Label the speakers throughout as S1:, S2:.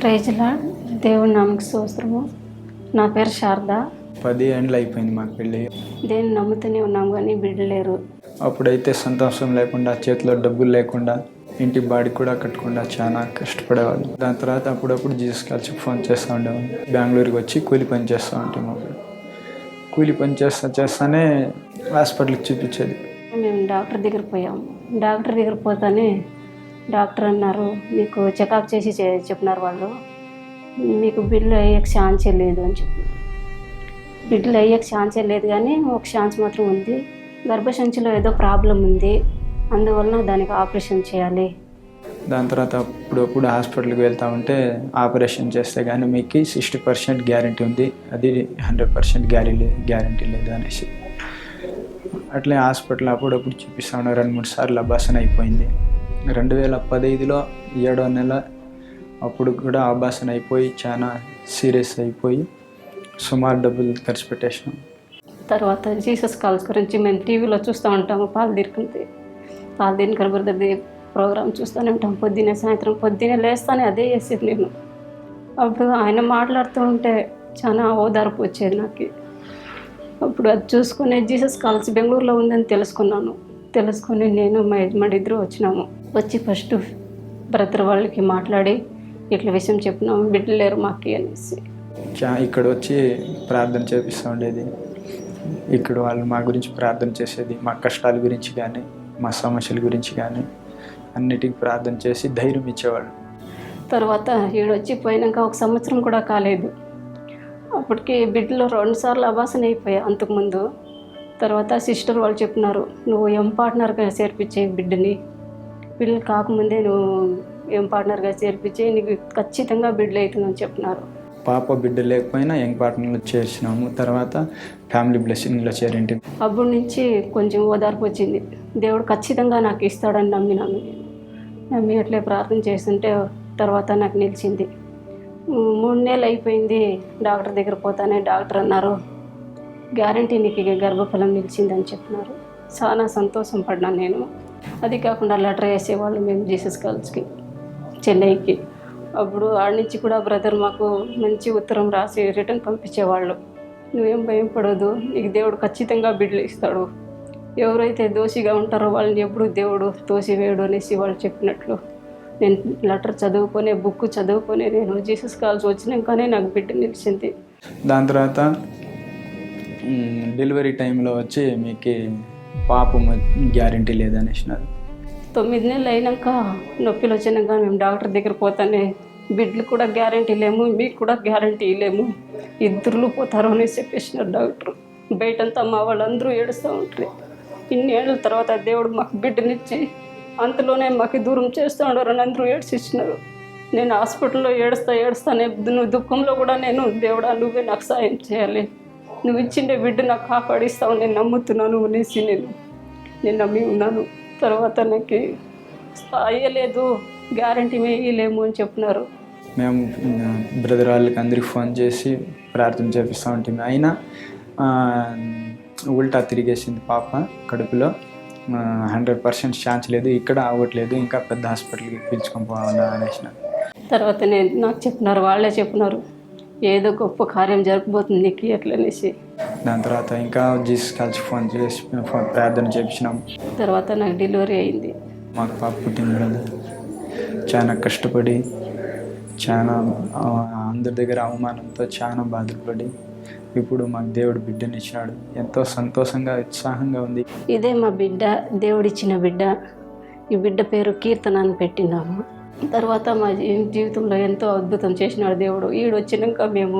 S1: ప్రైజ్లా దేవుని నామకి స్తోత్రము. నా పేరు శారద.
S2: 10 ఏళ్ళు అయిపోయింది మాకు పెళ్ళి.
S1: దేన్ని నమ్ముతూనే ఉన్నాం కానీ బిడ్డలు లేరు.
S2: అప్పుడైతే సంతోషం లేకుండా, చేతిలో డబ్బులు లేకుండా, ఇంటి బాడీ కూడా కట్టకుండా చాలా కష్టపడేవాళ్ళు. దాని తర్వాత అప్పుడప్పుడు జీసస్ కాల్చి ఫోన్ చేస్తూ ఉండేవాళ్ళు. బెంగళూరుకి వచ్చి కూలి పని చేస్తూ ఉంటాం. అప్పుడు కూలి పని చేస్తానే హాస్పిటల్కి చూపించేది.
S1: మేము డాక్టర్ దగ్గర పోయాము. డాక్టర్ దగ్గర పోతానే డాక్టర్ అన్నారు, మీకు చెకప్ చేసి చెప్పినారు వాళ్ళు, మీకు బిడ్డలు అయ్యే ఛాన్సే లేదు అని చెప్పినారు. బిడ్డలు అయ్యే ఛాన్సే లేదు కానీ ఒక ఛాన్స్ మాత్రం ఉంది. గర్భసంచిలో ఏదో ప్రాబ్లం ఉంది, అందువలన దానికి ఆపరేషన్ చేయాలి.
S2: దాని తర్వాత అప్పుడప్పుడు హాస్పిటల్కి వెళ్తూ ఉంటే ఆపరేషన్ చేస్తే కానీ మీకు 60% గ్యారంటీ ఉంది, అది 100% గ్యారంటీ లేదు అనేసి అట్లే హాస్పిటల్ అప్పుడప్పుడు చూపిస్తా ఉన్నారు. 2-3 సార్లు అబాసన అయిపోయింది. 2015లో 7వ నెల అప్పుడు కూడా అబాసన అయిపోయి చాలా సీరియస్ అయిపోయి సుమారు డబ్బులు ఖర్చు పెట్టేసినాం.
S1: తర్వాత జీసస్ కాల్స్ గురించి మేము టీవీలో చూస్తూ ఉంటాము. పాలు దీనికి బ్రదర్ది ప్రోగ్రామ్ చూస్తూనే ఉంటాం. పొద్దున్నే సాయంత్రం, పొద్దున్నే లేస్తానే అదే చేసేది నేను. అప్పుడు ఆయన మాట్లాడుతూ ఉంటే చాలా ఓదార్పు వచ్చేది నాకు. అప్పుడు అది చూసుకునే జీసస్ కాల్స్ బెంగళూరులో ఉందని తెలుసుకొని నేను మా యజమాని ఇద్దరు వచ్చినాము. వచ్చి ఫస్ట్ బ్రదర్ వాళ్ళకి మాట్లాడి ఇట్లా విషయం చెప్పినాము, బిడ్డలు లేరు మాకు అనేసి.
S2: ఇక్కడ వచ్చి ప్రార్థన చేపిస్తూ ఉండేది. ఇక్కడ వాళ్ళు మా గురించి ప్రార్థన చేసేది, మా కష్టాల గురించి కానీ, మా సమస్యల గురించి కానీ అన్నిటికీ ప్రార్థన చేసి ధైర్యం ఇచ్చేవాళ్ళు.
S1: తర్వాత ఈడొచ్చి పోయినాక 1 సంవత్సరం కూడా కాలేదు. అప్పటికి బిడ్డలో 2 సార్లు అబాసన అయిపోయాయి అంతకుముందు. తర్వాత సిస్టర్ వాళ్ళు చెప్పినారు, నువ్వు ఎం పార్ట్నర్గా చేర్పించే బిడ్డని, బిడ్డలు కాకముందే నువ్వు ఎం పార్ట్నర్గా చేర్పించే, నీకు ఖచ్చితంగా బిడ్డలు అవుతుందని చెప్పినారు.
S2: పాప బిడ్డ లేకపోయినా యంగ్ పార్ట్నర్లో చేర్చినాము. తర్వాత ఫ్యామిలీ బ్లెస్సింగ్లో చేరింటి.
S1: అప్పటి నుంచి కొంచెం ఓదార్పు వచ్చింది. దేవుడు ఖచ్చితంగా నాకు ఇస్తాడని నమ్మి అట్లే ప్రార్థన చేస్తుంటే తర్వాత నాకు నిలిచింది. 3 నెలలు అయిపోయింది. డాక్టర్ దగ్గర పోతానే డాక్టర్ అన్నారు, గ్యారంటీ నీకు గర్భఫలం నిలిచిందని చెప్పినారు. చాలా సంతోషం పడినాను నేను. అది కాకుండా లెటర్ వేసేవాళ్ళు మేము జీసస్ కాల్స్కి, చెన్నైకి. అప్పుడు ఆడ నుంచి కూడా బ్రదర్ మాకు మంచి ఉత్తరం రాసి రిటర్న్ పంపించేవాళ్ళు. నువ్వేం భయం పడదు, నీకు దేవుడు ఖచ్చితంగా బిడ్డలు ఇస్తాడు, ఎవరైతే దోషిగా ఉంటారో వాళ్ళని ఎప్పుడు దేవుడు తోసివేయడు అనేసి వాళ్ళు చెప్పినట్లు నేను లెటర్ చదువుకొని, బుక్ చదువుకొని నేను జీసస్ కాల్స్ వచ్చినాకనే నాకు బిడ్డ నిలిచింది.
S2: దాని తర్వాత డెలివరీ టైంలో వచ్చి మీకు పాపం గ్యారంటీ లేదనేసినారు.
S1: 9 నెలలు అయినాక నొప్పిలు వచ్చినాక మేము డాక్టర్ దగ్గర పోతానే, బిడ్డలు కూడా గ్యారంటీ లేము, మీకు కూడా గ్యారంటీ లేము, ఇద్దరు పోతారు అనేసి చెప్పేసినారు డాక్టర్. బయటంతా మా వాళ్ళందరూ ఏడుస్తూ ఉంటారు. ఇన్ని ఏళ్ళ తర్వాత దేవుడు మాకు బిడ్డనిచ్చి అంతలోనే మాకు దూరం చేస్తూ ఉండరు అని అందరూ ఏడ్చిచ్చినారు. నేను హాస్పిటల్లో ఏడుస్తానే దుఃఖంలో కూడా నేను, దేవుడా నువ్వే నాకు సాయం చేయాలి, నువ్వు ఇచ్చిండే బిడ్డ నాకు కాపాడిస్తావు, నేను నమ్ముతున్నాను అనేసి నేను నమ్మి ఉన్నాను. తర్వాత నాకు అయ్యలేదు, గ్యారంటీ వేయలేము అని చెప్పినారు.
S2: మేము బ్రదర్ వాళ్ళకి అందరికి ఫోన్ చేసి ప్రార్థన చేపిస్తూ ఉంటాము. అయినా ఉల్టా తిరిగేసింది పాప కడుపులో. 100% ఛాన్స్ లేదు, ఇక్కడ అవ్వట్లేదు, ఇంకా పెద్ద హాస్పిటల్కి పిలుచుకొని పోవాలా అనేసిన.
S1: తర్వాత నాకు చెప్పినారు, వాళ్ళే చెప్పినారు, ఏదో గొప్ప కార్యం జరగబోతుంది నీకు ఎట్లనేసి.
S2: దాని తర్వాత ఇంకా జీసస్ కాల్చి ఫోన్ చేసి ప్రార్థన చేపించినాం. తర్వాత
S1: నాకు డెలివరీ అయింది.
S2: మాకు పాప పుట్టింది కదా. చాలా కష్టపడి, చాలా అందరి దగ్గర అవమానంతో చాలా బాధపడి ఇప్పుడు మాకు దేవుడు బిడ్డనిచ్చినాడు. ఎంతో సంతోషంగా, ఉత్సాహంగా ఉంది.
S1: ఇదే మా బిడ్డ, దేవుడిచ్చిన బిడ్డ. ఈ బిడ్డ పేరు కీర్తన అని పెట్టినాము. తర్వాత మా జీవితంలో ఎంతో అద్భుతం చేసినాడు దేవుడు. ఈడొచ్చినాక మేము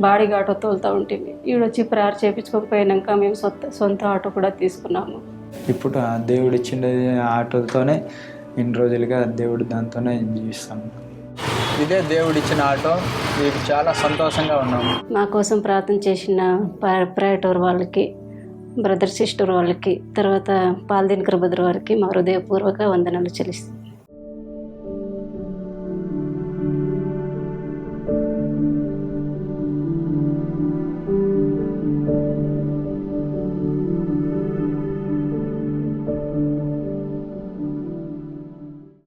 S1: బాడీ ఆటో తోలుతూ ఉంటుంది. ఈడొచ్చి ప్రేయర్ చేయించుకోకపోయినాక మేము సొంత ఆటో కూడా తీసుకున్నాము.
S2: ఇప్పుడు ఆ దేవుడు ఇచ్చిన ఆటోతోనే ఇన్ని రోజులుగా దేవుడు దాంతోనే జీవిస్తాము. ఇదే దేవుడు ఇచ్చిన ఆటో. మీకు చాలా సంతోషంగా ఉన్నాము.
S1: మా కోసం ప్రార్థన చేసిన ప్రేయటోర్ వాళ్ళకి, బ్రదర్ సిస్టర్ వాళ్ళకి, తర్వాత పాల్దినకర్ బ్రదర్ వారికి మా హృదయపూర్వక వందనాలు చెల్లిస్తాం.